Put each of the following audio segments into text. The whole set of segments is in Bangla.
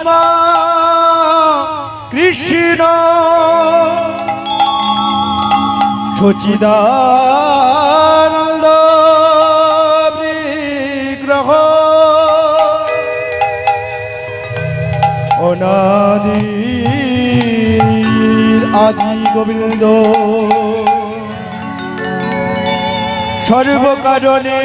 নমঃ কৃষ্ণ সচিদানন্দ বিগ্রহ অনাদি আদি গোবিন্দ সর্বকারণে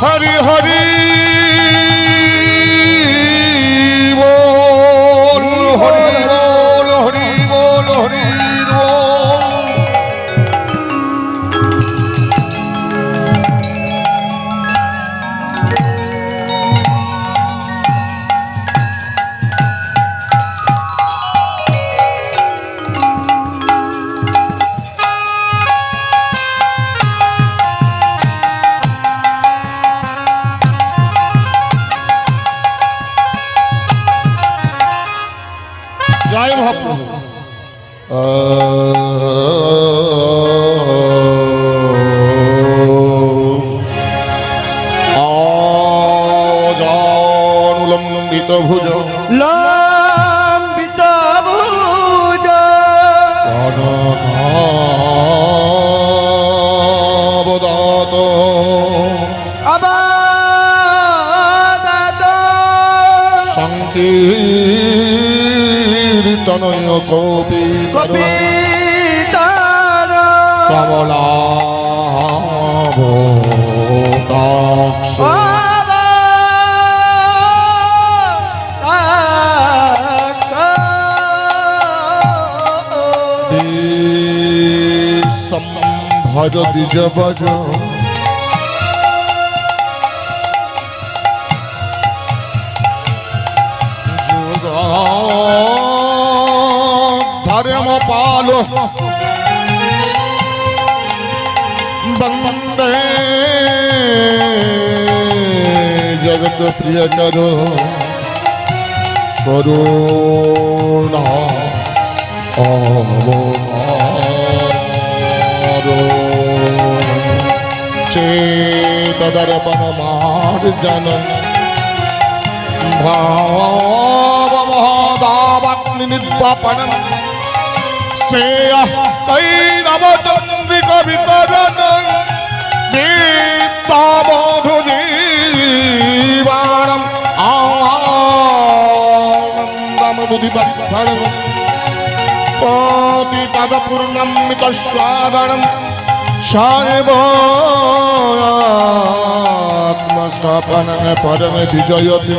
हरि हरि जय महाप्रभु आजानुलंबित भुज लंबित भुज अनघावदात अबादात तनय कपि कपितर कमलाभोताक्ष संभर द्विज भज धर्म पालो वंदे जगत प्रिय करो करुणा अवतारो चेत दर्पण मार्जन भाव महादावग्नि निर्वापनम श्रेय कैरव चंद्रिक वितरण दीप्ताबोधु जीवाणम आनंदम बुद्धिपत्थरम पतितद पूर्णमित स्वादनम सर्वात्मस्थापनं परम विजयते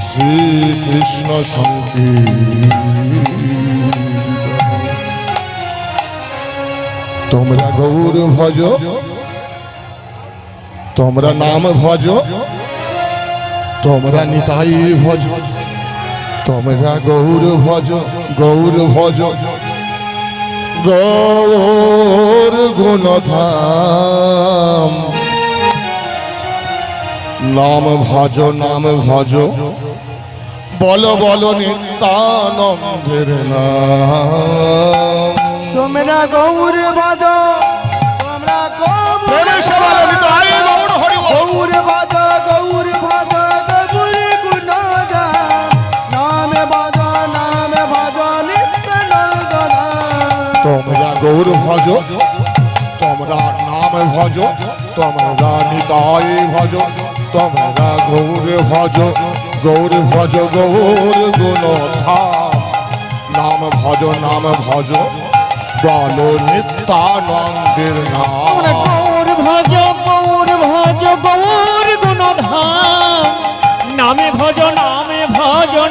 श्री कृष्ण संकीर्तन তোমরা গৌর ভজ তোমরা নাম ভজ তোমরা নিতাই ভজ তোমরা গৌর ভজ গৌর ভজ গৌর গুণধাম নাম ভজ বলো বলো নিত্যানন্দের নাম তোমরা গৌর ভজ তোমরা গৌর ভজ গৌর ভজ গৌর গুণধাম নাম ভজ নিত্যানন্দ তোমরা গৌর ভজ তোমরা নাম ভজ তোমরা নিতাই ভজ তোমরা গৌর ভজ গৌর ভজ গৌর গুণধাম নাম ভজ বল নিত্যানন্দের নাম গৌর ভজ গৌর গুণধাম নামে ভজ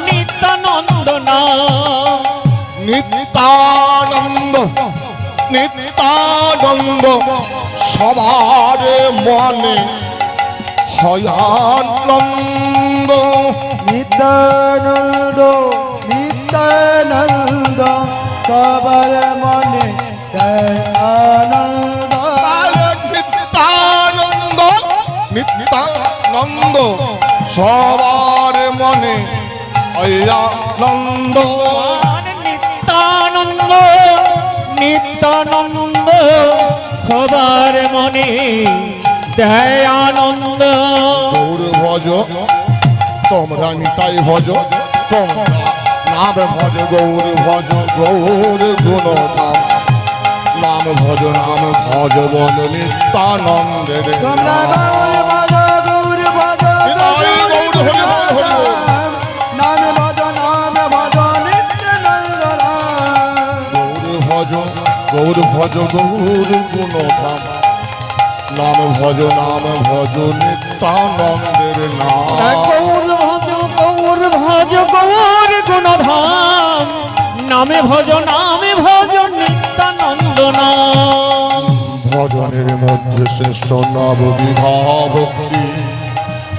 নিত্যানন্দ নাম নিত্যানন্দ নিত্যানন্দ সবার মনে হয় আনন্দ নিত্যানন্দ নিত্যানন্দ সবার মনে দেয় আনন্দ নিত্যানন্দ নিত্যানন্দ সবার মনে হয় আনন্দ নিত্যানন্দ নিত্যানন্দ সবার মনে দেয় আনন্দ গৌর ভজ তোমরা নিতাই ভজ তোমরা নাম ভজ গৌর ভজ গৌর গুণধাম নাম ভজ বল নিত্যানন্দের তোমরা গৌর ভজ গৌর ভজ হরি বল, হরি বল, হরি বল। নাম ভজ নিত্যানন্দ গৌর ভজ গৌর গুণধাম নাম ভজ নিত্যানন্দের নাম গৌর ভজ গৌর গুণধাম নামে ভজ নিত্যানন্দ নাম ভজনের মধ্যে শ্রেষ্ঠ নববিবাহ ভক্তি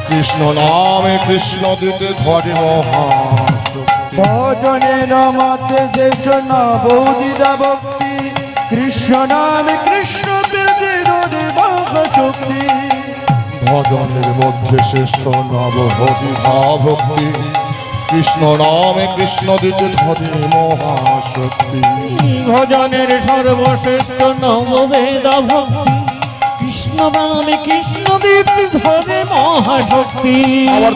কৃষ্ণ নামে কৃষ্ণ দিতে ধরে মহাশক্তি ভজনের মধ্যে জ্যেষ্ঠ নবৌদিদা ভক্তি কৃষ্ণ নামে কৃষ্ণ পেতে ধরে মহাশক্তি ভজনের মধ্যে শ্রেষ্ঠ নববিবাহ ভক্তি কৃষ্ণ নামে কৃষ্ণ দিতে ধরে মহাশক্তি ভজনের সর্বশ্রেষ্ঠ নববেদ ভক্তি কৃষ্ণ নামে কৃষ্ণ দিতে ধরে মহাশক্তি আবার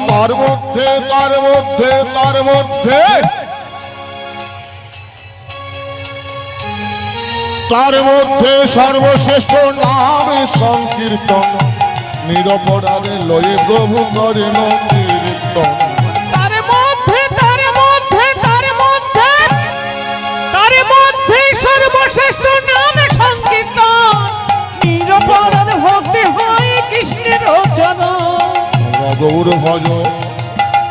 তার মধ্যে সর্বশ্রেষ্ঠ নাম সংকীর্তন নিরপরাধে লয়ে প্রভু করেন কীর্তন তার মধ্যে সর্বশ্রেষ্ঠ নাম সংকীর্তন নিরপরাধ ভক্তি হয় কৃষ্ণের রচনা তোমরা গৌর ভজ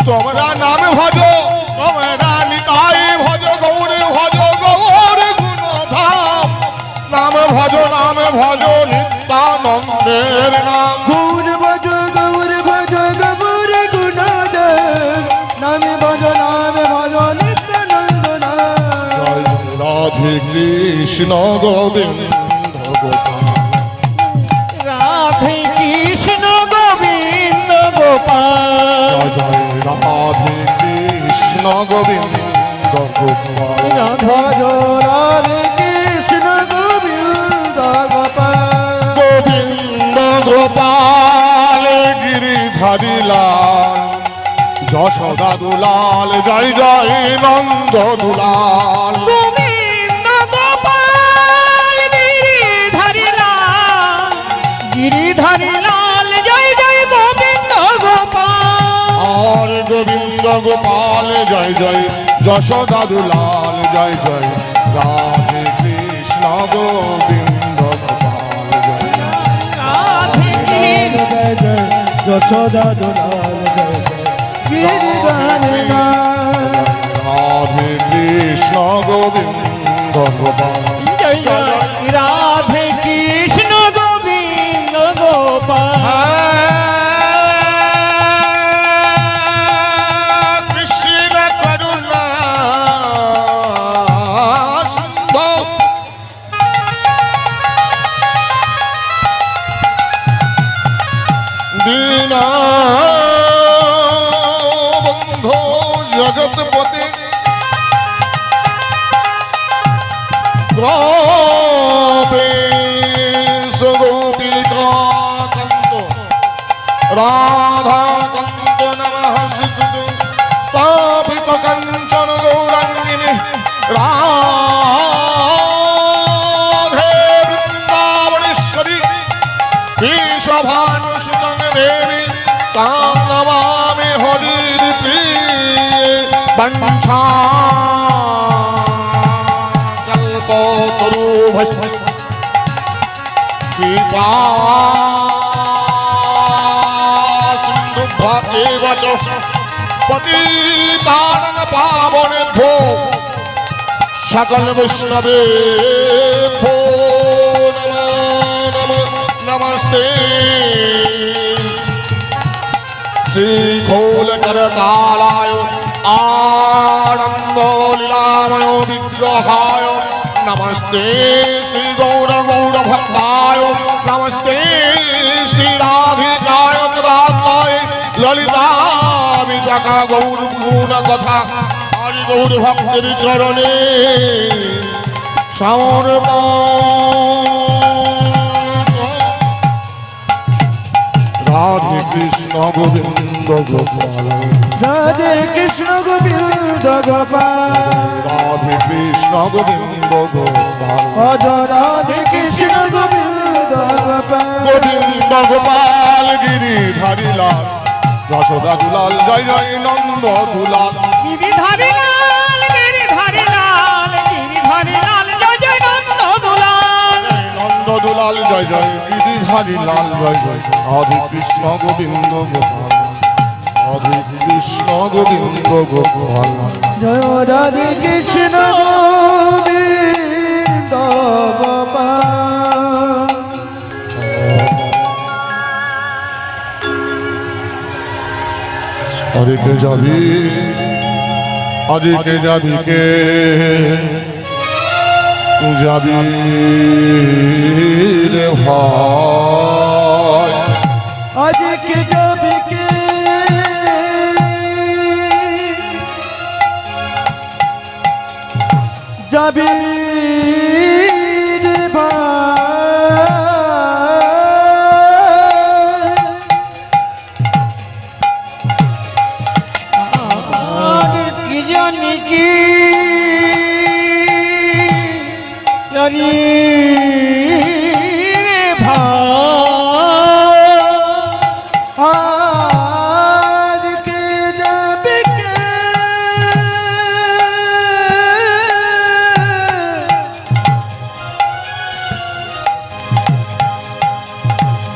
তোমরা নাম ভজ তোমরা নিতাই ভজ গৌর গুণধাম নাম ভজ নিত্যানন্দের নাম গৌর ভজ গৌর গুণাদ নামে ভজ নিত্যানন্দ জয় জয় রাধে কৃষ্ণ গোবিন্দ গোপাল রাধে কৃষ্ণ গোবিন্দ গোপাল জয় জয় রাধে কৃষ্ণ গোবিন্দ গোপাল ভজ রাধে কৃষ্ণ গোবিন্দ গোপাল গোবিন্দ গোপাল গিরিধারী লাল যশোদা দুলাল জয় জয় নন্দ দুলাল গোবিন্দ গোপাল গিরিধারী লাল জয় জয় গোবিন্দ গোপাল আর গোবিন্দ গোপাল জয় জয় যশোদা দুলাল জয় জয় রাধে কৃষ্ণ গোবিন্দ গোপাল জয় রাধে কৃষ্ণ জয় জয় যশোদা দুলাল জয় জয় গিরিধারীনাথ। রাধে কৃষ্ণ গোবিন্দ গোপাল জয় জয় রাধে কৃষ্ণ গোবিন্দ গোপাল কৃষ্ণ করুণা সিন্ধু দীনা বন্ধু জগৎপতি গোপেশ গোপিকা কান্ত রাধা কান্ত নমঃ শিশুতে তাপিত কাঞ্চন গৌরাঙ্গিনী রাধে বৃন্দাবনেশ্বরী বিশ্বভানুসুতং দেবী তা पंचा कल्पतरुभ्यश्च कृपा सिन्धुभ्य एव च पतितानां पावनेभ्यो सकल वैष्णवेभ्यो नमः नमस्ते श्री खोलकरतालाय आनंदलीलामय विग्रहाय नमस्ते श्री गौर गौर भक्ताय नमस्ते श्री राधिकाय तदात्माय ललिता विशाखा गौर गुण कथा हरि गौर भक्तिर चरणे राधे कृष्ण गोविंद गोपाल राधे कृष्ण गोविंद गोपाल राधे कृष्ण गोविंद गोपाल राधे कृष्ण गोविंद गोपाल गोविंद गोपाल गिरिधारी लाल यशोदा दुलाल जय जय नंद दुलाल गिरिधारी लाल गिरिधारी लाल गिरिधारी लाल जय जय नंद दुलाल नंद दुलाल जय जय गिरिधारी लाल जय जय राधे कृष्ण गोविंद गोपाल राधे कृष्ण गोविंद गोपाल जय राधे कृष्ण गोविंद गोपाल हरे के जाबी के जाबी रे भाई आज के जब के जाबी रे भाई की जानी की जानी रे भाई आज के जब के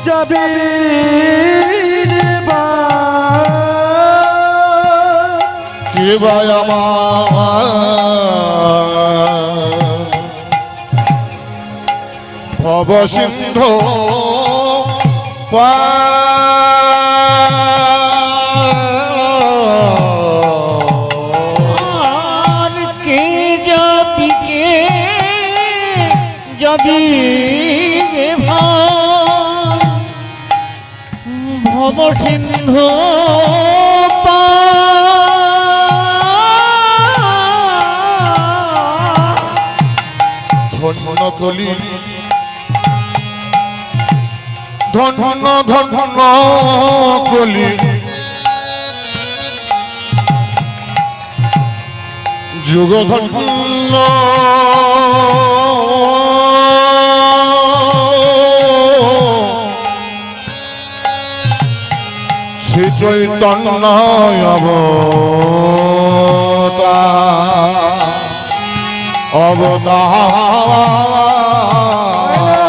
जाबी रे भाई के बायामा भव सिंधु আর কে যাবি কে যাবি রে ভাই ভব সিন্ধু ধন্য কলি ধন্য ধন্য কলি যুগ ধন্য শ্রী চৈতন্য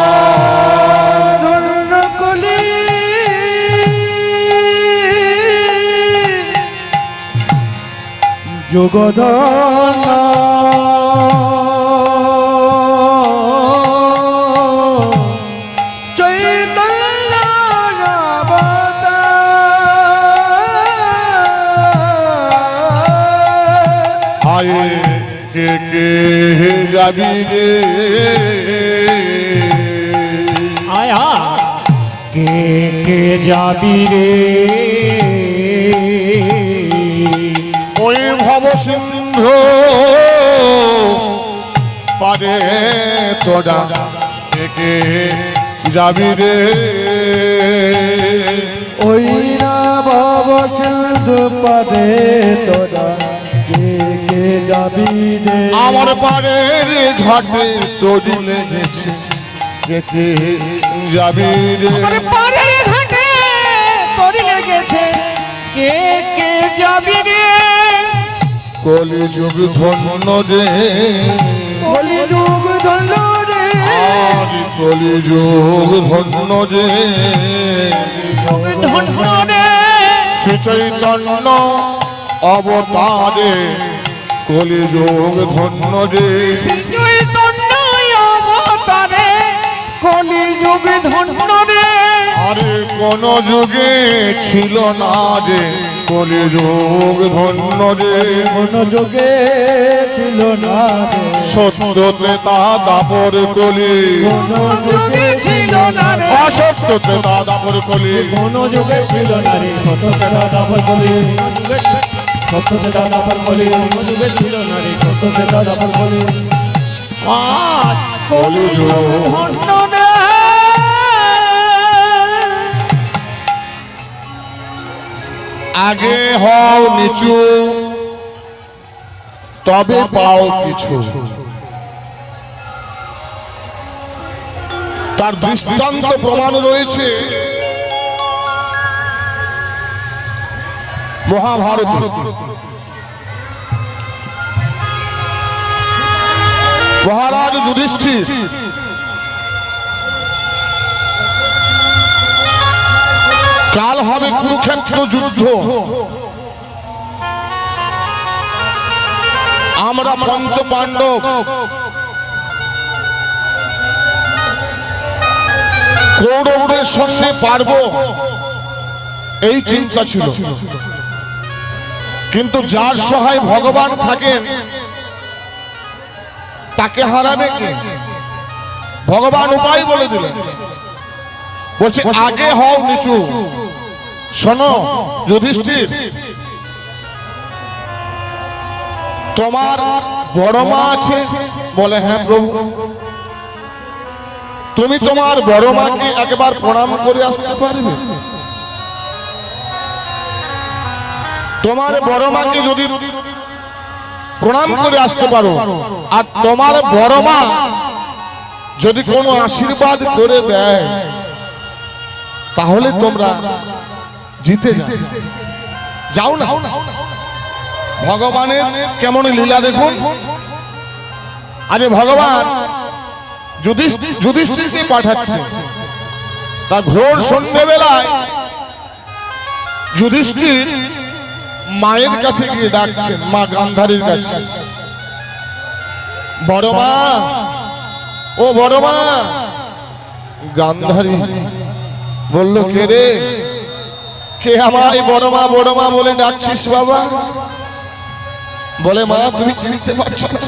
অবতার ধন্য কলি যোগদান চৈতন্য অবতার আয়ে কে যাবি রে আয়া কে যাবি রে ওই ভব সিন্ধু পারে তোরা কে যাবি রে ওই না ভব সিন্ধু পদে তোরা কে যাবি রে আমার পারের ঘাটে তোরি লেগেছে কে যাবি রে আমার পাড়ের ঘাটে তোর লেগেছে কে যাবি রে কলিযুগ ধন্য রে কলিযুগ ধন্য রে আজ কলিযুগ ধন্য রে ধন্য রে শ্রী চৈতন্য অবতারে কলিযুগ ধন্য রে চৈতন্য অবতারে কলিযুগ ধন্য রে আরে কোন যুগে ছিল না রে কলিযুগ ধন্য রে কোন যুগে ছিল না রে সত্য ত্রেতা দাপর কলি কোন যুগে ছিল না রে অসত্য ত্রেতা দাপর কলি কোন যুগে ছিল না রে সত্য তেরা দাপর কলি সত্য তেরা দাপর কলি কোন যুগে ছিল না রে সত্য তেরা দাপর কলি আজ কলিযুগ ধন্য রে আগে হও নিচু তবে পাও কিছু তার দৃষ্টান্ত প্রমাণ রয়েছে মহাভারত মহারাজ যুধিষ্ঠির কাল হবে কুরুক্ষেত্র যুদ্ধ আমরা পঞ্চ পাণ্ডব কৌরবদের সঙ্গে পারবো এই চিন্তা ছিল কিন্তু যার সহায় ভগবান থাকেন তাকে হারাবে কে ভগবান উপায় বলে দিলেন বলছে আগে হও নিচু শোনো যুধিষ্ঠির তোমার বড় মা আছে বলে হ্যাঁ প্রভু তুমি তোমার বড় মাকে একবার প্রণাম করে আসতে পারবে তোমার বড় মাকে যদি প্রণাম করে আসতে পারো আর তোমার বড় মা যদি কোনো আশীর্বাদ করে দেয় তাহলে তোমরা জিতে যাও না ভগবানের কেমন লীলা দেখুন আরে ভগবান যুধিষ্ঠিরকে পাঠাচ্ছে তা ঘোর সন্ধ্যেবেলায় যুধিষ্ঠির মায়ের কাছে গিয়ে ডাকছেন মা গান্ধারীর কাছে বড় মা ও বড় মা গান্ধারী বলল কে রে কে আমায় বড় মা বলে ডাকছিস বাবা বলে মা তুমি চিনতে পারছো না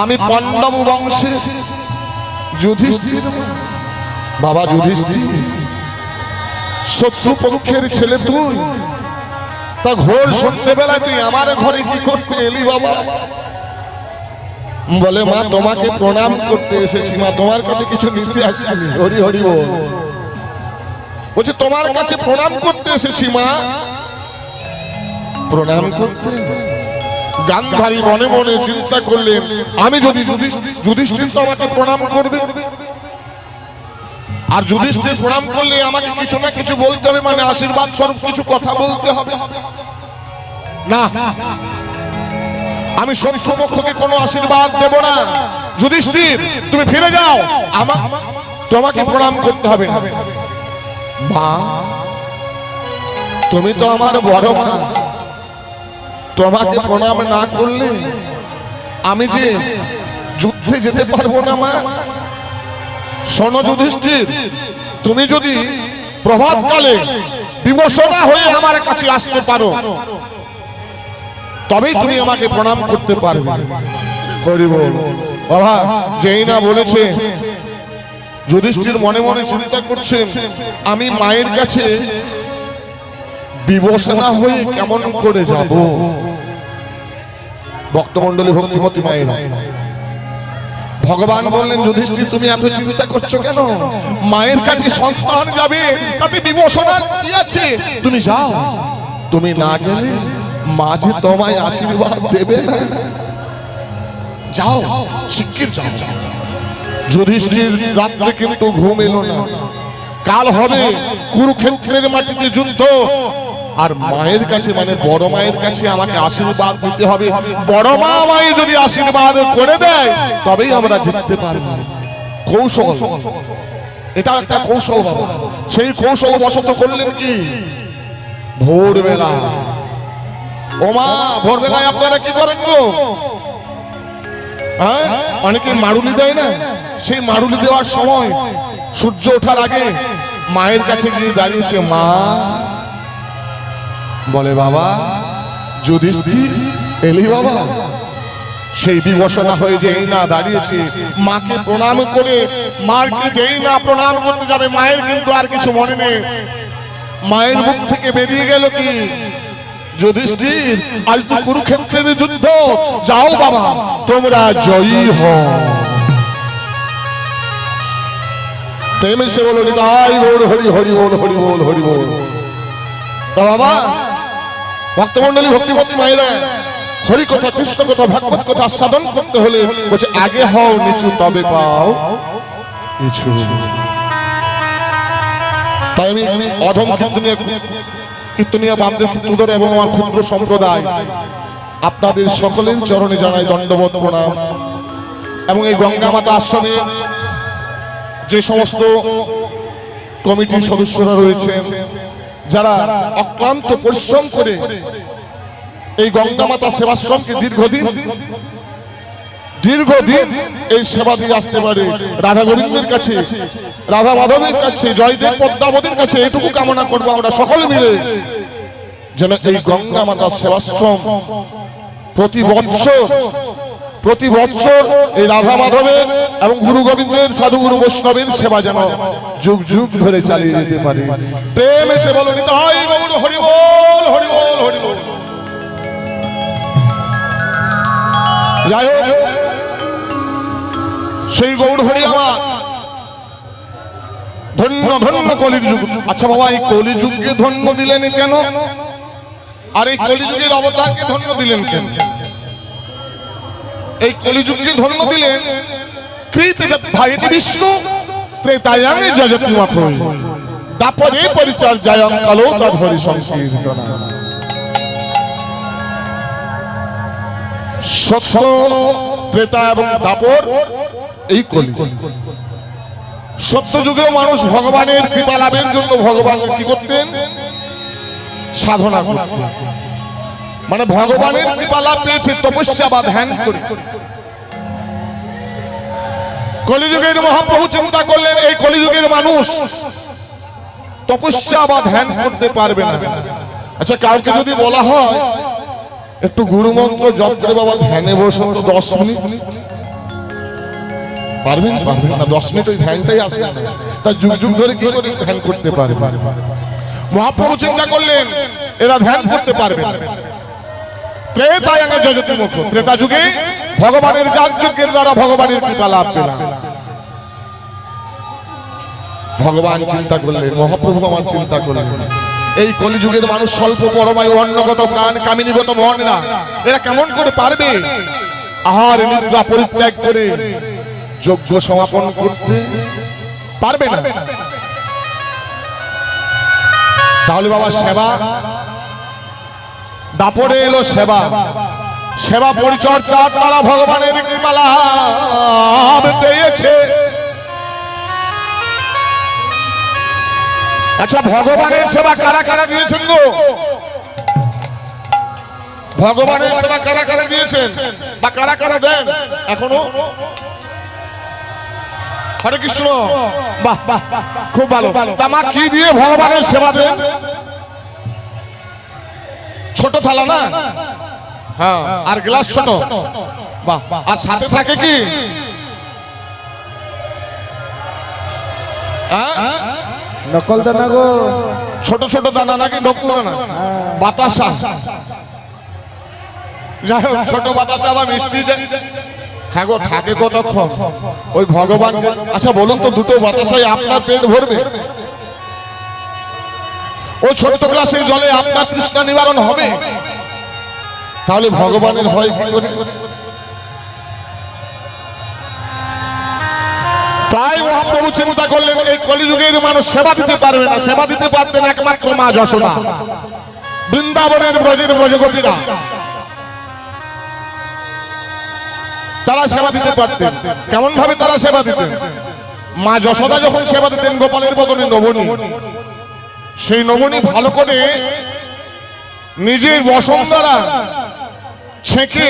আমি পাণ্ডব বংশের যুধিষ্ঠির বাবা যুধিষ্ঠির শত্রুপক্ষের ছেলে তুই তা ঘোর সন্ধ্যেবেলায় তুই আমার ঘরে কি করতে এলি বাবা বলে মা তোমাকে প্রণাম করতে এসেছি মা তোমার কাছে কিছু নিতে আসিনি হরি হরি বল বলছে তোমার কাছে প্রণাম করতে এসেছি মা প্রণাম করতে গান্ধারী মনে মনে চিন্তা করলেন আমি যদি যুধিষ্ঠির তো আমাকে প্রণাম করবে আর যুধিষ্ঠির প্রণাম করলে আমাকে কিছু না কিছু বলতে হবে মানে আশীর্বাদ স্বরূপ কিছু কথা বলতে হবে না আমি শত্রুপক্ষকে কোনো আশীর্বাদ দেব না যুধিষ্ঠির তুমি ফিরে যাও তোমাকে প্রণাম করতে হবে মা তুমি তো আমার বড় মা তোমাকে প্রণাম না করলে আমি যে যুদ্ধে যেতে পারবো না মা শোনো যুধিষ্ঠির তুমি যদি প্রভাতকালে বিবশনা হয়ে আমার কাছে আসতে পারো তবেই তুমি আমাকে প্রণাম করতে পারবে বাবা যেই না বলেছে যুধিষ্ঠির মনে মনে চিন্তা করছেন আমি মায়ের কাছে বিবশনা হয়ে কেমন করে যাব ভক্তমণ্ডলী ভক্তিমতী মায়ের ভগবান বললেন যুধিষ্ঠির তুমি এত চিন্তা করছো কেন মায়ের কাছে সন্তান যাবে তাতে বিবশনা কি আছে তুমি যাও তুমি না গেলে মা যে তোমায় আশীর্বাদ দেবে না যাও শিগগির যাও যুধিষ্ঠির রাত্রে কিন্তু ঘুম এলো না কাল হবে কুরুক্ষেত্রের মাটিতে যুদ্ধ আর মায়ের কাছে মানে বড় মায়ের কাছে আমাকে আশীর্বাদ দিতে হবে। বড় মা আমায় যদি আশীর্বাদ করে দেয় তবেই আমরা জিততে পারবো। কৌশল, এটা একটা কৌশল। সেই কৌশল বশত করলেন কি ভোরবেলা। ও মা, ভোরবেলায় আপনারা কি করেন গো? হ্যাঁ, অনেকে মারুলি দেয় না, সেই মারুলি দেওয়ার সময় সূর্য ওঠার আগে মায়ের কাছে গিয়ে দাঁড়িয়েছে। মা বলে বাবা যুধিষ্ঠির এলি বাবা। সেই বিবসনা হয়ে যেই না দাঁড়িয়েছে, মাকে প্রণাম করে মাকে যেই না প্রণাম করতে যাবে, মায়ের কিন্তু আর কিছু মনে নেই। মায়ের মুখ থেকে বেরিয়ে গেল কি, যুধিষ্ঠির আজ তো কুরুক্ষেত্রের যুদ্ধ, যাও বাবা তোমরা জয়ী হও। প্রেমে সে বলো নিতাই গৌর হরি হরি বল হরি বল হরি বল। বাবা ভক্তমন্ডলী ভক্তিমতী মায়েরা, হরি কথা কৃষ্ণ কথা ভাগবত কথা আস্বাদন করতে হলে বলছে আগে হও নিচু তবে পাও কিছু। তাই আমি অধম কীর্তনিয়া বামদেব সূত্রধর এবং আমার ক্ষুদ্র সম্প্রদায় আপনাদের সকলের চরণে জানাই দণ্ডবত প্রণাম। এবং এই গঙ্গা মাতা আশ্রমে যে সমস্ত কমিটির সদস্যরা রয়েছেন, যারা অক্লান্ত পরিশ্রম করে এই গঙ্গা মাতা সেবাশ্রমকে দীর্ঘদিন এই সেবা দিয়ে আসতে পারে, রাধা গোবিন্দের কাছে, রাধা মাধবের কাছে, জয়দেব পদ্মাবতীর কাছে এটুকু কামনা করবো আমরা সকলে মিলে, যেন এই গঙ্গা মাতা সেবাশ্রম প্রতি বৎসর এই রাধা মাধবের এবং গুরু গোবিন্দের সাধু গুরু বৈষ্ণবের সেবা যেন যুগ যুগ ধরে চালিয়ে যেতে পারে। প্রেম এসে বলো নিতাই গৌর হরি বল হরি বল হরি বল। যাই হোক, সেই গৌর হরি আমার ধন্য ধন্য কলিযুগ। আচ্ছা বাবা, এই কলিযুগকে ধন্য দিলেন কেন? আর এই কলিযুগের অবতারকে ধন্য দিলেন কেন? এই কলিযুগকে ধন্য দিলেন কৃতযদ্ধায়তি বিষ্ণু ত্রেতায়াং যজতি মাখৈ দাপরে পরিচর্যায়ং কালো তদ্হরি সংকীর্তনা। সত্য, ত্রেতা এবং দাপর এই কলি। সত্য যুগেও মানুষ ভগবানের কৃপা লাভের জন্য ভগবানের কি করতেন? সাধনা করতেন। মানে ভগবানের কৃপা লাভ পেয়েছে তপস্যা বা ধ্যান করে। কলিযুগের মহাপ্রভু চিন্তা করলেন এই কলিযুগের মানুষ তপস্যা বা ধ্যান করতে পারবে না। আচ্ছা, কাউকে যদি বলা হয় একটু গুরুমন্ত্র জপ করে বাবা ধ্যানে বসুন তো 10 মিনিট, পারবেন না? 10 মিনিট ওই ধ্যানটাই আসবে না, তা যুগ যুগ ধরে কি করে ধ্যান করতে পারবে? মহাপ্রভু চিন্তা করলেন এরা ধ্যান করতে পারবে না। ত্রেতায়াং যজতি মুখো, ত্রেতা যুগে ভগবানের যাগযজ্ঞের দ্বারা ভগবানের কৃপা লাভ পেলাম। ভগবান চিন্তা করলেন, মহাপ্রভু আমার চিন্তা করলেন এই কলিযুগের মানুষ স্বল্প পরমায়ু অন্নগত প্রাণ কামিনীগত মনরা, এরা কেমন করে পারবে আহার নিদ্রা পরিত্যাগ করে যজ্ঞ সমাপন করতে? পারবে না। তাহলে বাবা সেবা, দাপরে এলো সেবা, সেবা পরিচর্যার দ্বারা ভগবানের কৃপা লাভ পেয়েছে। আচ্ছা, ভগবানের সেবা কারা কারা দিয়েছেন গো? ভগবানের সেবা কারা কারা দিয়েছেন বা কারা কারা দেন এখনো? হরে কৃষ্ণ, বাহ বাহ, খুব ভালো। তামা কি দিয়ে ভগবানের সেবা দেন? ছোট থালা না? হ্যাঁ, আর গ্লাস ছোট, বাহ। আর সাথে থাকে কি? নকল দানা গো, ছোট ছোট দানা নাকি নকল দানা? বাতাসা। যাই হোক, ছোট বাতাসা বা মিষ্টি। হ্যাঁ গো, থাকে কতক্ষণ ওই ভগবান। আচ্ছা বলুন তো, দুটো বাতাসায় আপনার পেট ভরবে? ওই ছোট্ট গ্লাসের জলে আপনার তৃষ্ণা নিবারণ হবে? তাহলে ভগবানের ভয় কি করে? তাই মহাপ্রভু চিন্তা করলেন এই কলিযুগের মানুষ সেবা দিতে পারবে না। সেবা দিতে পারতেন একমাত্র মা যশোদা। বৃন্দাবনের ব্রজের ব্রজগোপীরা তারা সেবা দিতে পারতেন। কেমন ভাবে তারা সেবা দিতেন? মা যশোদা যখন সেবা দিতেন গোপালের বদনে নবনী, সেই নবনী ভালো করে নিজের বসন দ্বারা ছেঁকে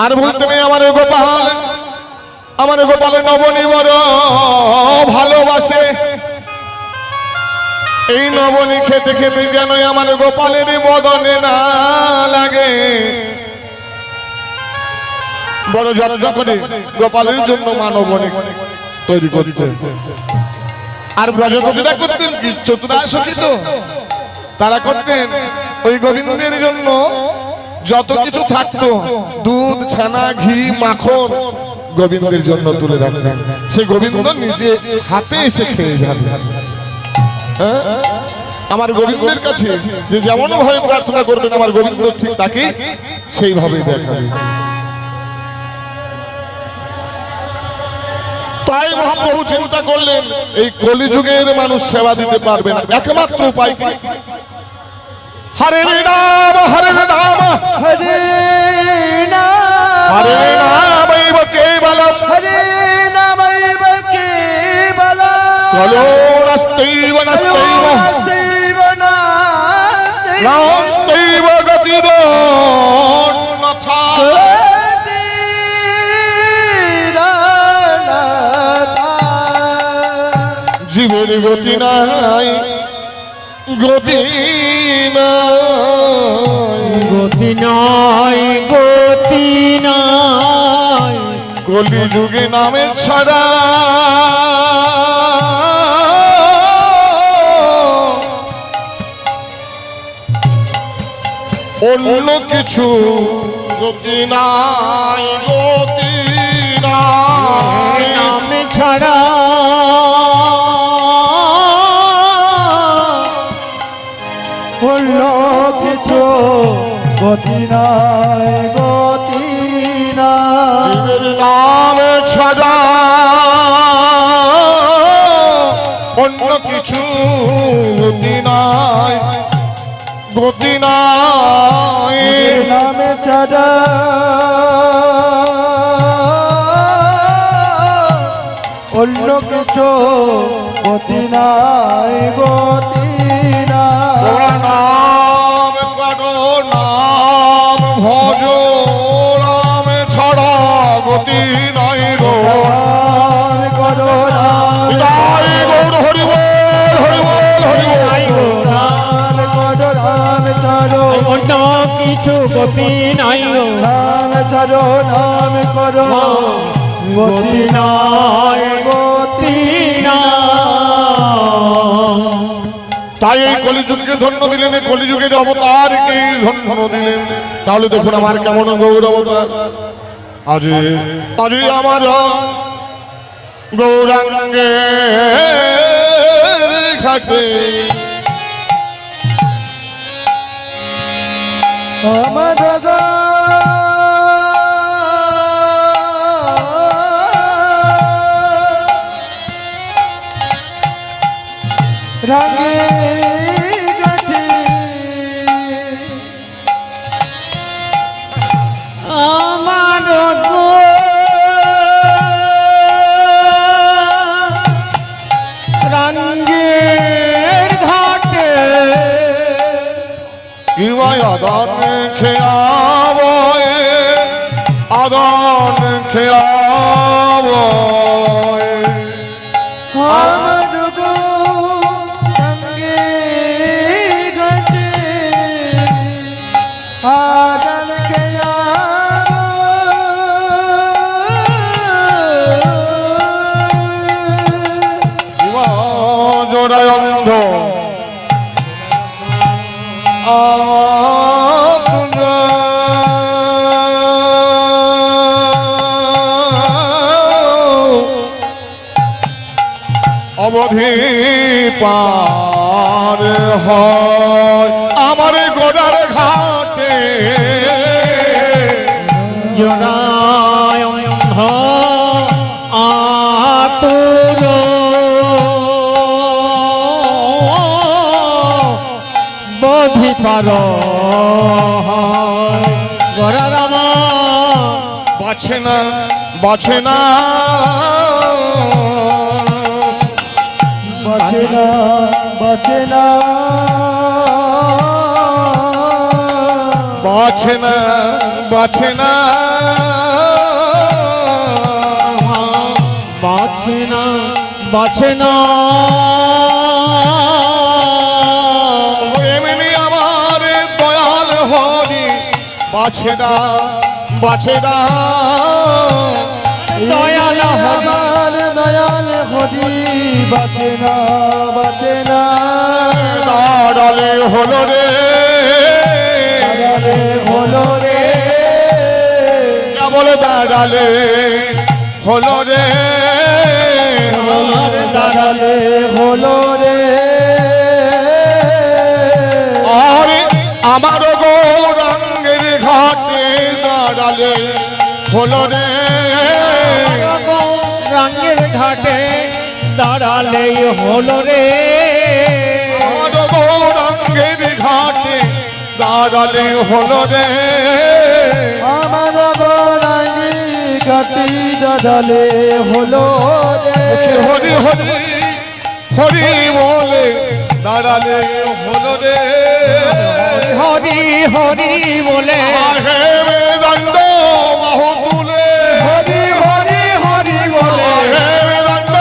আর বলতেন, আমার গোপাল, আমার গোপালের নবনী বড় ভালোবাসে। এই নবনী খেতে খেতে যেন আমার গোপালের বদনে না লাগে। বড় যত্ন করে গোপালের জন্য মা নবনী তৈরি করতে। আর ব্রজগোপীরা করতেন কি? চতুরাশোকিত তারা করতেন ওই গোবিন্দের জন্য যত কিছু থাকতো, দুধ, ছানা, ঘি, মাখন গোবিন্দের জন্য তুলে রাখতেন। সে গোবিন্দ নিজে হাতে এসে খেয়ে যাবে। হ্যাঁ? আমার গোবিন্দের কাছে যে যেমন ভাবে প্রার্থনা করবেন, আমার গোবিন্দ ঠিক তাকে সেইভাবে দেখাবে। তাই মহাপ্রভু চিন্তা করলেন, এই কলিযুগের মানুষ সেবা দিতে পারবে না, একমাত্র উপায় কি? হরে নাম, হরে নাম, হরে নাম, হরে নামৈব কেবলম, হরে নামৈব কেবলম, কলো নাস্তৈব নাস্তৈব, নাস্তৈব নাস্তৈব, নাস্তৈব গতির অন্যথা। জীবের গতি নাই, গতি নাই, গতি নাই, গতি নাই, কলিযুগে নামে ছাড়া অন্য কিছু গতি নাই, গতি নাই। নাম ছাড়া অন্য কিছু গতি নাই, গতি নাই। জীবের নামে ছাড়া অন্য কিছু গতি নাই, গতি নাই। নামে ছাড়া অন্য কিছু গতি নাই, গতি নাই। তোমরা নাম করো, নাম ভজ, নাম ছাড়া গতি নাই গো। নাম করো, নাম জয় গৌর হরি বল, হরি বল, হরি বল। নাম করো, নাম ছাড়ো, অন্য কিছু গতি নাই গো। নাম ছাড়ো, নাম করো, গতি নাই, গতি তাই এই কলিযুগকে ধন্য দিলেন, এই কলিযুগের অবতারকে ধন্য দিলেন। তাহলে দেখুন আমার কেমন গৌর অবতার। আজি আজি আমার গৌরাঙ্গে ঘাটে আমার গো রাগে গাঠি আমার গো রঙ্গের ঘাটে ইবাই আদান খেয়াব, আদান খেয়াব। আমার গো সঙ্গে ঘটে আদল খেয়া জোড়ায় অন্ধ অবধি পার হয় আমার গোড়ার ঘাটে। জনায় অন্ধ আতুর বধিত তার গড়া রামা বাছে না বাছে না বাঁচে না বাঁচে না বাছে না বাছে না বাছে না বাছে না এমনি আমার দয়াল হরি বাছে না বাছে না দয়াল হরি আমার দয়াল হরি বাঁচে না বাঁচে না দাঁড়ালে হলো রে দাঁড়ালে হলো রে কেবল দাঁড়ালে হলো রে দাঁড়ালে হলো রে আরে আমার গৌরাঙ্গের ঘাটে দাঁড়ালে হলো রে রঙের ঘাটে দাঁড়ালেই হলো রে আমার গৌরাঙ্গের ঘাটে দাঁড়ালে হলো রে আমার গোরাঙ্গি ঘাটি দাঁড়ালে হলো রে হরি হরি হরি বলে দাঁড়ালে হলো রে হরি হরি বলে আহে বেদান্ত বাহু তুলে হরি হরি হরি বলে আহে বেদান্ত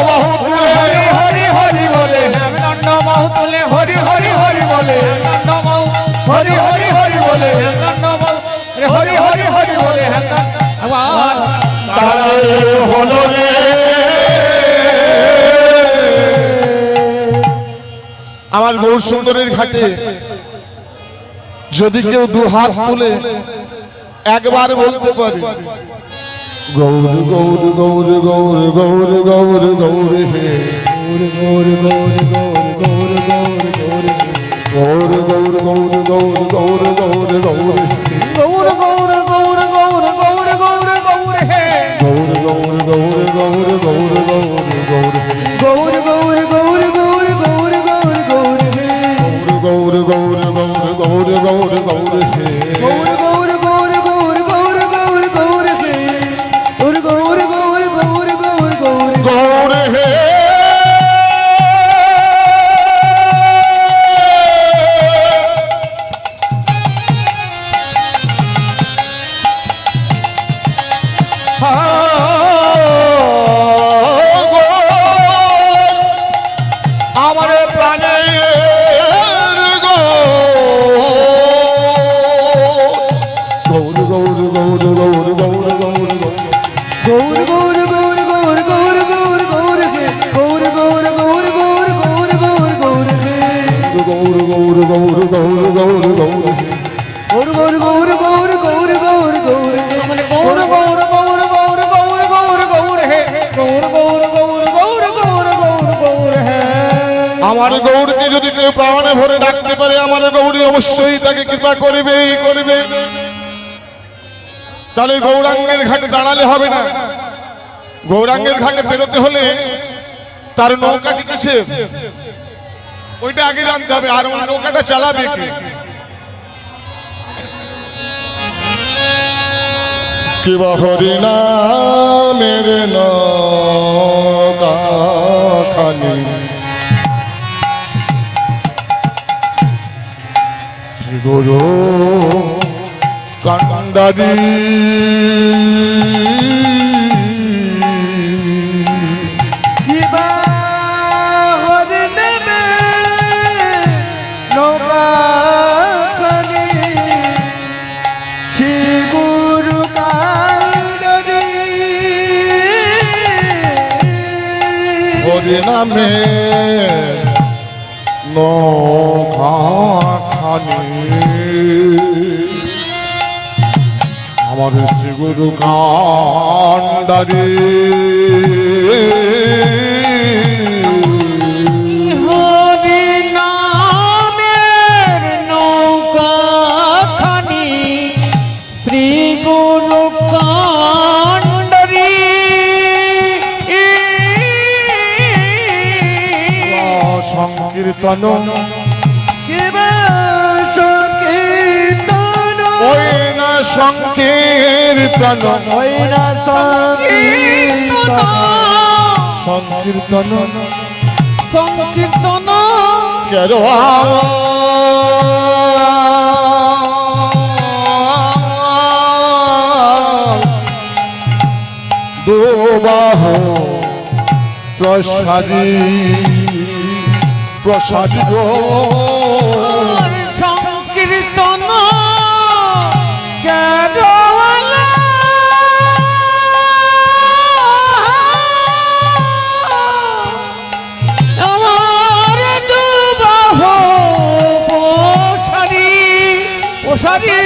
বাহু তুলে হরি হরি বলে দণ্ড বাহু তুলে হরি হরি হরি বলে দণ্ড বাহু হরি হরি হরি বলে দণ্ড বাহু হরি হরি হরি বলে আবার দাঁড়ালে হলো রে আমার গৌর সুন্দরের ঘাটে যদি কেউ দু হাত তুলে একবার বলতে পারে গৌর গৌর গৌর গৌর গৌর গৌর গৌর হে গৌর গৌর গৌর গৌর গৌর গৌর গৌর গৌর গৌর গৌর গৌর গৌর গৌর হে গৌর গৌর গৌর গৌর গৌর গৌর গৌর হে গৌর গৌর গৌর গৌর গৌর গৌর গৌর হে গৌর গৌর গৌর গৌর গৌর গৌর গৌর হে গৌর গৌর গৌর গৌর গৌর গৌর হে গৌর গৌর গৌর গৌর গৌর গৌর গৌর হে গৌর গৌর গৌর গৌর গৌর গৌর গৌর হে আমার প্রাণে গৌর গৌর গৌর গৌর গৌর গৌর গৌর গৌর গৌর গৌর গৌর গৌর গৌর গৌর হে গৌর গৌর গৌর গৌর গৌর গৌর গৌর হে গৌর গৌর গৌর গৌর গৌর গৌর গৌর গৌর গৌর গৌর গৌর গৌর গৌর হে মানে গৌর গৌর গৌর গৌর গৌর গৌর গৌর হে গৌর গৌর গৌর গৌর গৌর গৌর গৌর হে আমার গৌরকে যদি কেউ প্রাণে ভরে ডাকতে পারে আমার গৌরী অবশ্যই তাকে কৃপা করবেই করবে তাহলে গৌরাঙ্গের ঘাটে দাঁড়ালে হবে না গৌরাঙ্গের ঘাটে বেরোতে হলে তার নৌকাটি কিসে ওইটা আগে জানতে হবে আর ওই নৌকাটা চালাবে কে কিবা হরিনা মেরে নৌকা খালি শ্রী গুরু কান্দারি কিবা হরি নেবে নৌকা খানি শ্রী গুরু কান্ডরি হরি নামে নৌকা খানি আমার শ্রী গুরু কান্দারি হরি নামের নৌকা খানি শ্রী গুরু কান্ডরি সংকীর্তন কিবা সংকীর্তন ওই না সংকীর্তন সংকীর্তন কেরো দুবাহ প্রসাদী প্রসাদী গো সংকীর্তন কেরওয়ালা আমার দুবাহ প্রসাদী প্রসাদী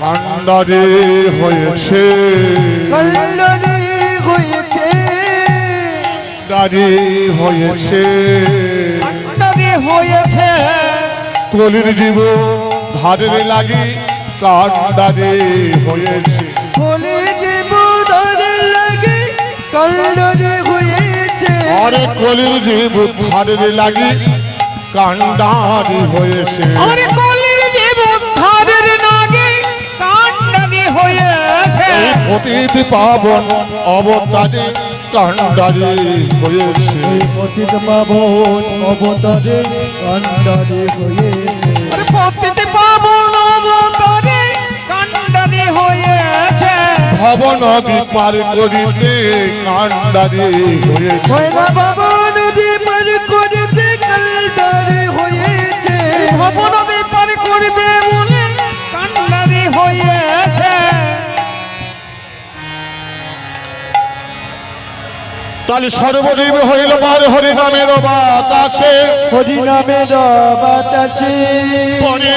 কান্ডারে হয়েছে কল্যাণী হয়েছে দাঁড়ি হয়েছে কান্ডারি হয়েছে কলির জীব ধারে লাগি কান্ডারে হয়েছে বলে যে বুধরে লাগে কল্যাণী হয়েছে আরে কলির জীব ধারে লাগি কান্ডারি হয়েছে আমার কলির জীবন ধারের নাগে কান্ডারি হয়েছে অতীত পাবন অবতারে কান্ডারি হয়েছে অতীত পাবন অবতারে কান্ডারি হয়েছে আর পতিতে পাবন অবতারে কান্ডারি হয়েছে ভব নদী পার করিতে কান্ডারি হয়েছে ময়না বাবা নদী পার করতে কান্ডারি হয়েছে ভবনদী পার করবে বলে কান্ডারি হয়েছে তাহলে সর্বজীব হইল পার হরি নামের বাতাসে হরি নামে বাতাসে পরে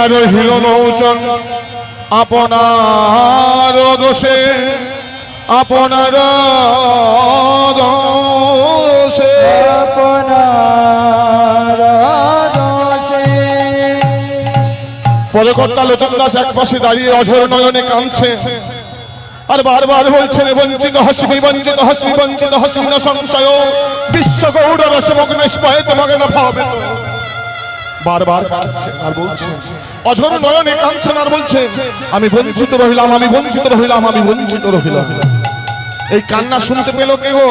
আর হিল নৌচন আপনার দোষে আপনার দোষে আপনার দোষে পরে কর্তা লোচন দাস এক পাশে দাঁড়িয়ে অঝর নয়নে কাঁদছে আর বারবার বলছেন বঞ্চিত হসমি বঞ্চিত হসমি বঞ্চিত হসমি না সংশয় বিশ্ব গৌর রসমগ্ন স্পয়ে তোমাকে না ভাবে বারবার কাঁদছেন আর বলছেন অঝর নয়নে কাঁদছেন আর বলছেন আমি বঞ্চিত রহিলাম আমি বঞ্চিত রহিলাম আমি বঞ্চিত রহিলাম এই কান্না শুনতে পেল কে গো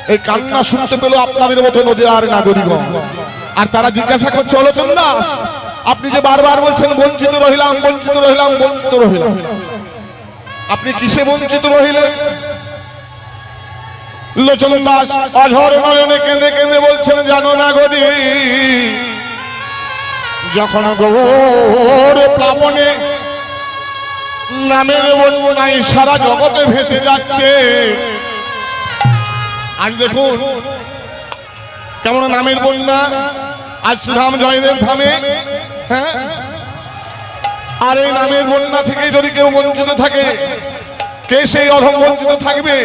এই কান্না শুনতে পেল আপনাদের মতো নদী আর নাগরিকগণ আর তারা জিজ্ঞাসা করছে লোচন দাস আপনি যে বারবার বলছেন বঞ্চিত রহিলাম বঞ্চিত রহিলাম বঞ্চিত রহিলাম আপনি কিসে বঞ্চিত রহিলেন লোচন দাস অঝর নয়নে কেঁদে কেঁদে বলছেন জানো না গরি যখন গৌর প্লাবনে নামের বন্যায় সারা জগতে ভেসে যাচ্ছে আজ দেখুন কেমন নামের বন্যা আজ শ্রীরাম জয়দেব ধামে হ্যাঁ আর এই নামের বন্যা থেকে যদি কেউ বঞ্চিত থাকে কে সেই অধম বঞ্চিত থাকবে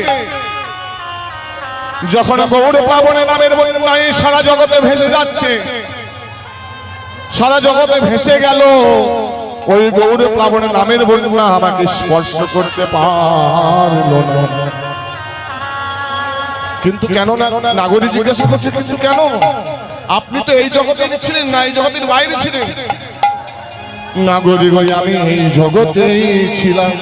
যখন গৌর প্লাবনে নামের বন্যায় সারা জগতে ভেসে যাচ্ছে সারা জগতে ভেসে গেল ওই গৌর প্লাবনে নামের বন্যা আমাকে স্পর্শ করতে পারলো না কিন্তু কেন না নাগরিক জিজ্ঞাসা করছে কিন্তু কেন আপনি তো এই জগতে ছিলেন না এই জগতের বাইরে ছিলেন নাগরিক হই আমি এই জগতেই ছিলাম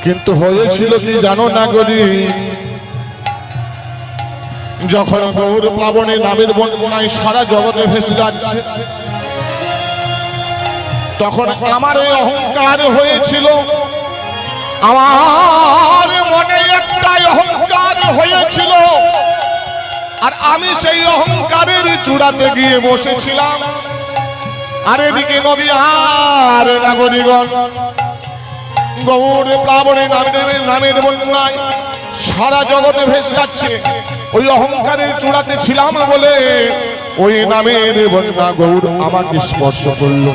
কিন্তু হয়েছিল কি জানো নাগরিক যখন গৌর প্লাবনে নামের বন্যায় সারা জগতে ভেসে যাচ্ছে তখন আমার এই অহংকার হয়েছিল আমার মনে একটাই অহংকার হয়েছিল আর আমি সেই অহংকারের চূড়াতে গিয়ে বসেছিলাম আর এদিকে নদী আর নাগরিকগণ গৌর প্লাবনে নামের বন্যায় সারা জগতে ভেসে যাচ্ছে ওই অহংকারের চূড়াতে ছিলাম বলে ওই নামের বন্যা গৌর আমাকে স্পর্শ করল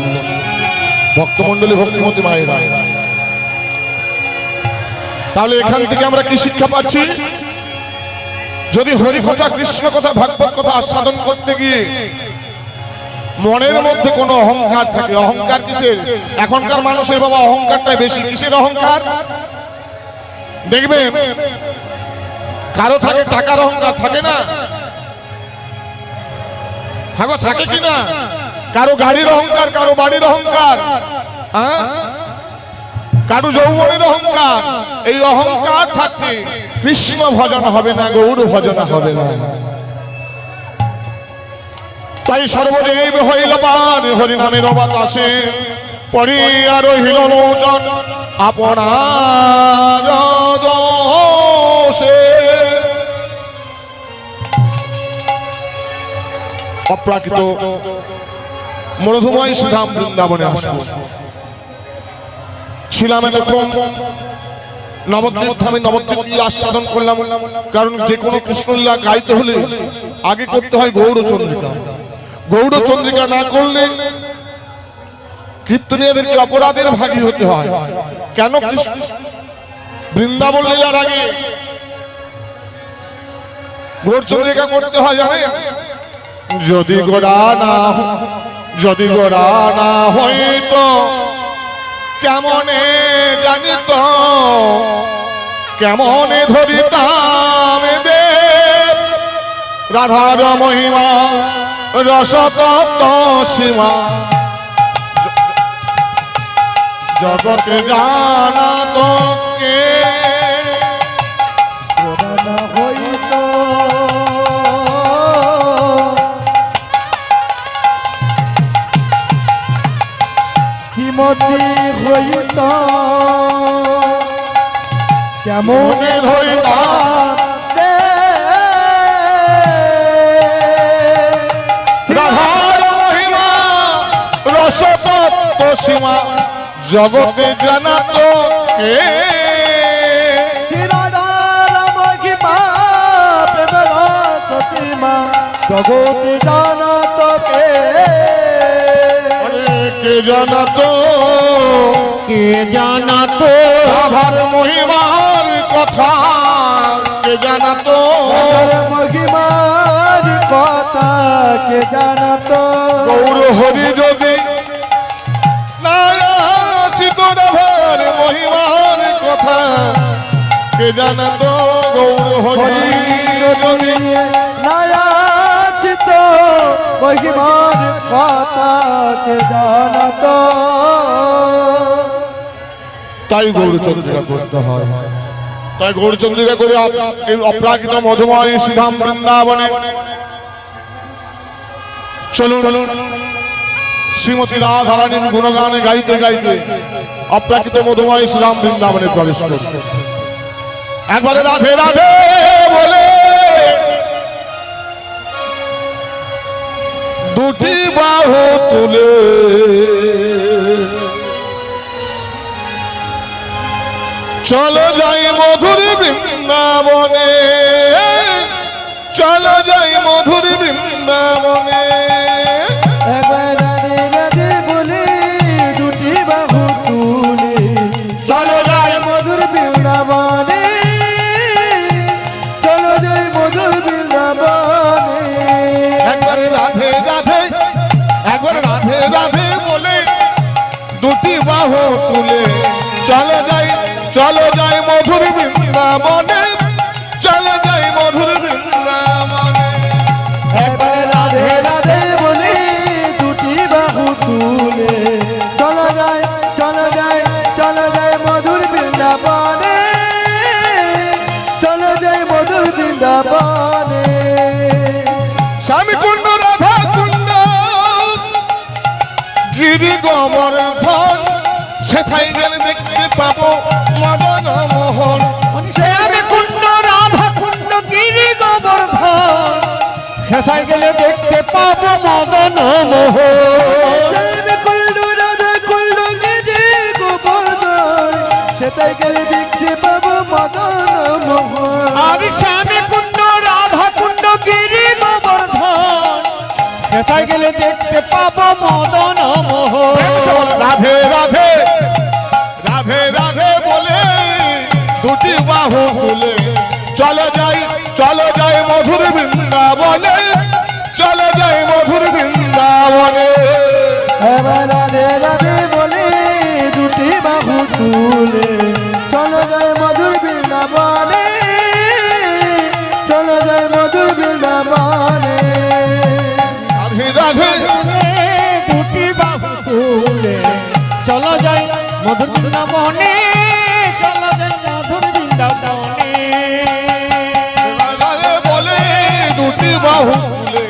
ভক্তমণ্ডলী ভক্তিমতী মায়েরা তাহলে এখান থেকে আমরা কি শিক্ষা পাচ্ছি যদি হরি কথা কৃষ্ণ কথা ভাগবত কথা আস্বাদন করতে গিয়ে মনের মধ্যে কোনো অহংকার থাকে অহংকার কিসের এখনকার মানুষের বাবা অহংকারটাই বেশি কিসের অহংকার দেখবেন কারো থাকে টাকার অহংকার থাকে না হ্যাঁ থাকে কি না কারো গাড়ির অহংকার, কারো বাড়ির অহংকার, হ্যাঁ, কারো যৌবনের অহংকার। এই অহংকার থাকতে কৃষ্ণ ভজন হবে না, গৌর ভজন হবে না। তাই সর্বদেব হইল পান হরিনামের বাতাসে, পরি আর হইল লোচন আপনার দোষে। অপ্রাকৃত মনোধুময় শ্রীধাম বৃন্দাবনে আসবো। ছিলাম এরকম নবদ্বীপ ধামে, নবদ্বীপ আস্বাদন করলাম। কারণ যে কোনো কৃষ্ণলীলা গাইতে হলে আগে করতে হয় গৌরচন্দ্রিকা। গৌরচন্দ্রিকা না করলে কীর্তনীয়দেরকে অপরাধের ভাগী হতে হয়। কেন? বৃন্দাবন লীলার আগে গৌরচন্দ্রিকা করতে হয় জানেন? যদি গোড়া না হইতো কেমনে জানিত, কেমনে ধরিতাম দেব রাধার মহিমা রসতত্ত্ব সীমা। জগতে জানা তো কে না হইত কিমতি হইত কেমন ধরিতাম রাধার মহিমা রসতত্ত্ব সীমা। জগতে জানা তো কে জগতে জানা তো কে জানাতো, কে জানাতো রাধার মহিমার কথা, কে জানাতো মহিমার কথা, কে জানাতো গৌর হরি যদি না আসিত রাধার মহিমার কথা, কে জানাতো গৌর হরি যদি নায়াচিত মহিমার কথা, কে জানাতো। তাই গৌরচন্দ্রিকা করতে হয়। তাই গৌরচন্দ্রিকা করে এই অপ্রাকৃত মধুময় শ্রীধাম বৃন্দাবনে চলুন। শ্রীমতী রাধারানীর গুণগানে গাইতে গাইতে অপ্রাকৃত মধুময় শ্রীধাম বৃন্দাবনে প্রবেশ করুন। একবারে রাধে রাধে বলে দুটি বাহু তুলে চলো যাই মধুর বৃন্দাবনে, চলো যাই মধুর বৃন্দাবনে। একবার রাধে রাধে বলে দুটি বাহু তুলে চলো যাই মধুর বৃন্দাবনে, চলো যাই মধুর বৃন্দাবনে। একবার রাধে রাধে, একবার রাধে রাধে বলে দুটি বাহু তুলে চলো যাই, চলো যাই মধুর বৃন্দাবনে, চলো যাই মধুর বৃন্দাবনে। একবার রাধে রাধে বলে দুটি বাহু তুলে চলো যাই, চলো যাই, চলো যাই মধুর বৃন্দাবনে, চলো যাই মধুর বৃন্দাবনে। স্বামী কুণ্ড রাধা কুণ্ড গিরি গোবর্ধন, সেথায় গেলে দেখতে পাবো মদন মোহন। শ্যামে কুণ্ড রাধা কুণ্ড গিরি গোবর্ধন, সেথায় গেলে দেখতে পাবো মদন মোহন। শ্যামে কুণ্ড রাধা কুণ্ড গিরি গোবর্ধন, সেথায় গেলে দেখতে পাবো মদন মোহন। আমি শ্যামে কুণ্ড রাধা কুণ্ড গিরি গোবর্ধন, সেথায় গেলে দেখতে পাবো মদন মোহন। রাধে রাধে, রাধে রাধে বলে দুটি বাহু তুলে চলো যাই, চলো যাই মধুর বৃন্দাবনে, চলো যাই মধুর বৃন্দাবনে। এবার রাধে রাধে বলে দুটি বাহু তুলে চলো যাই মধুর বৃন্দাবনে, চলো যাই মধুর বৃন্দাবনে। রাধে রাধে কুলে চলো যাই মধুর বৃন্দাবনে চলো যাই মধুর বৃন্দাবনে রাধে বলে দুটি বাহু তুলে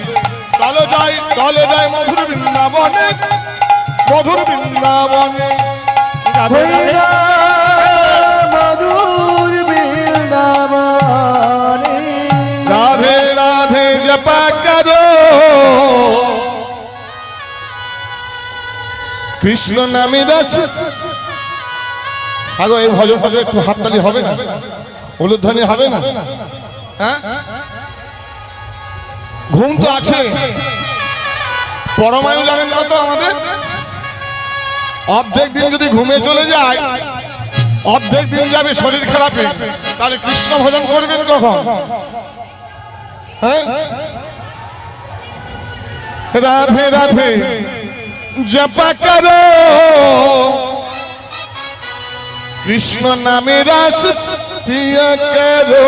চলো যাই মধুর বৃন্দাবনে মধুর বৃন্দাবনে রাধে রাধে মধুর বৃন্দাবনে রাধে রাধে জপা করো কৃষ্ণ নামে রস আগো এই ভজন ভজন একটু হাততালি হবে না উলুধ্বনি হবে না হ্যাঁ ঘুম তো আছে পরমায়ু জানেন কত আমাদের অর্ধেক দিন যদি ঘুমে চলে যায় অর্ধেক দিন যাবে শরীর খারাপে তাহলে কৃষ্ণ ভজন করবেন কখন হ্যাঁ রাধে রাধে জপা করো কৃষ্ণ নামে রস পিয়া করো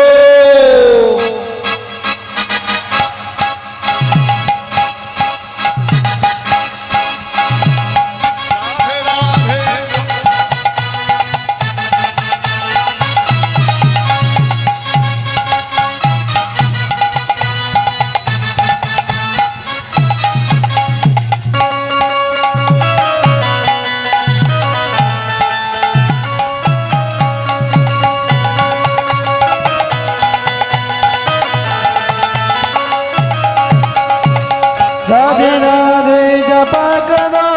রাধে রাধে জপা করো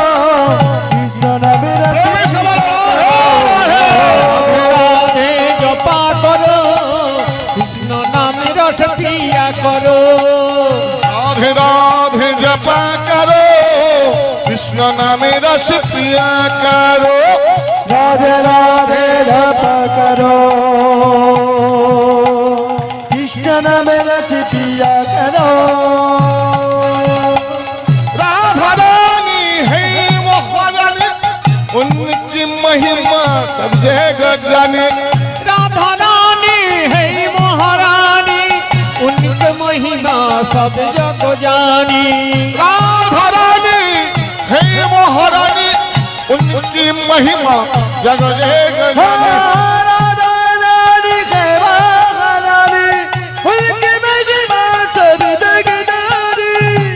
কৃষ্ণ নামে রস রাধে জপা করো কৃষ্ণ নামে রস পিয়া করো রাধে রাধে জপা করো কৃষ্ণ নামে রস পিয়া করো রাধে রাধে জপা করো কৃষ্ণ নামে রস পিয়া করো राधा रानी है महारानी उनकी महिमा सब जगह जाने राधा रानी है महारानी उनके महिमा सब जग जानी राधा रानी है महारानी उनकी महिमा जगह जगह जाने राधा रानी के महारानी उनकी महिमा सब जग जानी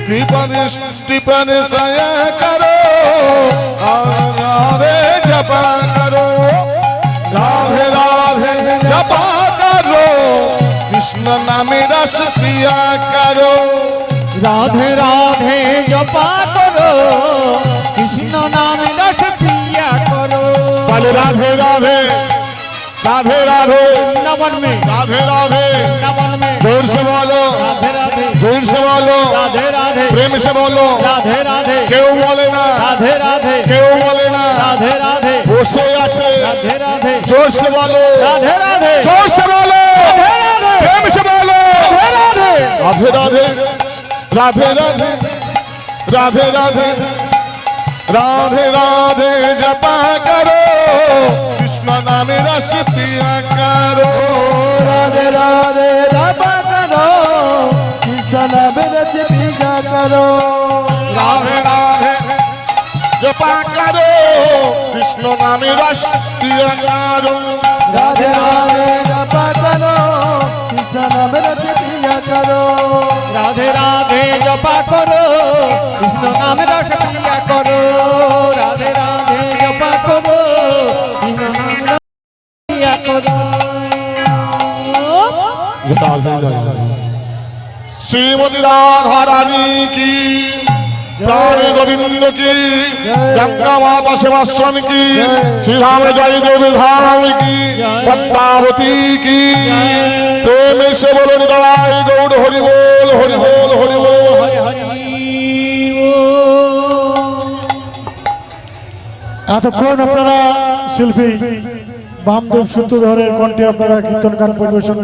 कृपन स्टिपन सया करो राधे जपा करो राधे राधे जपा करो कृष्ण नामे रस पिया करो राधे राधे जपा करो कृष्ण नाम रस पिया करो बोले राधे राधे राधे राधे नवन में राधे राधे नवन में जोर से बोलो राधे राधे जोर से बोलो राधे राधे प्रेम से बोलो राधे राधे क्यों बोले ना राधे राधे क्यों बोले ना राधे राधे বসে আছে राधे राधे जोर से बोलो राधे राधे जोर से बोलो राधे प्रेम से बोलो राधे राधे राधे राधे राधे राधे राधे राधे राधे जपा करो कृष्ण नामे रस पिया करो राधे राधे जपा करो कृष्ण नाम रस पिया करो राधे राधे जपा करो कृष्ण नामे रस पिया करो राधे राधे जपा करो कृष्ण नाम रस पिया करो राधे राधे जपा करो कृष्ण नाम रस पिया करो राधे राधे जपा करो कृष्ण नाम रस पिया करो श्रीमती राधा रानी की प्राण गोविंद की गंगा माता शिवाश्रम की श्री राम जय देव धाम की पद्मावती की प्रेम से बोलो निदाय गौड़ हरि बोल हरि बोल हरि बोल এতক্ষণ আপনারা শিল্পী বামদেব সূত্রধরের কণ্ঠে আপনারা কীর্তন গান পরিবেশন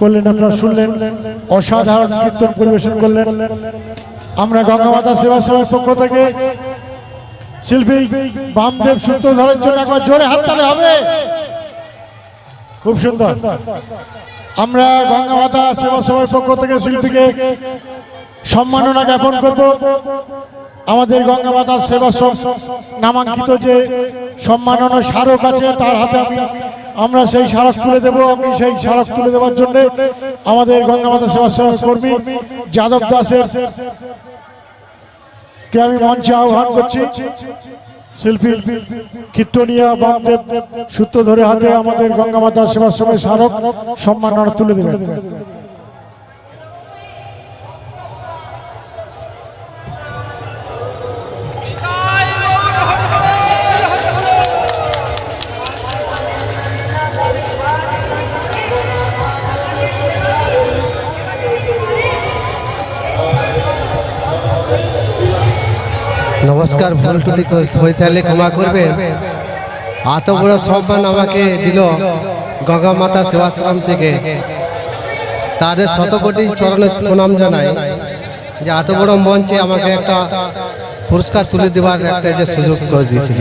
করলেন, আপনারা শুনলেন, অসাধারণ কীর্তন পরিবেশন করলেন। আমরা গঙ্গামাতা সেবা সভার পক্ষ থেকে শিল্পী বামদেব সূত্রধরের জন্য একবার জোরে হাততালি হবে। খুব সুন্দর। আমরা গঙ্গামাতা সেবা সভার পক্ষ থেকে শিল্পীকে সম্মাননা জ্ঞাপন করব। আমাদের গঙ্গা মাতা সেবাশ্রম নামাঙ্কিত যে সম্মাননা স্মারক আছে তার হাতে আমরা সেই স্মারক তুলে দেব। আমি সেই স্মারক তুলে দেওয়ার জন্য আমাদের গঙ্গা মাতা সেবাশ্রমের কর্মী যাদব দাসের কে আমি মঞ্চে আহ্বান করছি। শিল্পী কীর্তনিয়া বামদেব সূত্র ধরে হাতে আমাদের গঙ্গা মাতা সেবাশ্রমের স্মারক সম্মাননা তুলে দেবেন। নমস্কার, ভুল টুটি হয়ে থাকলে ক্ষমা করবেন। এত বড় সম্মান আমাকে দিল গঙ্গা মাতা সেবাশ্রম থেকে, তাদের শতকোটি চরণে প্রণাম জানাই যে এত বড় মঞ্চে আমাকে একটা পুরস্কার তুলে দেওয়ার একটা যে সুযোগ করে দিয়েছিল।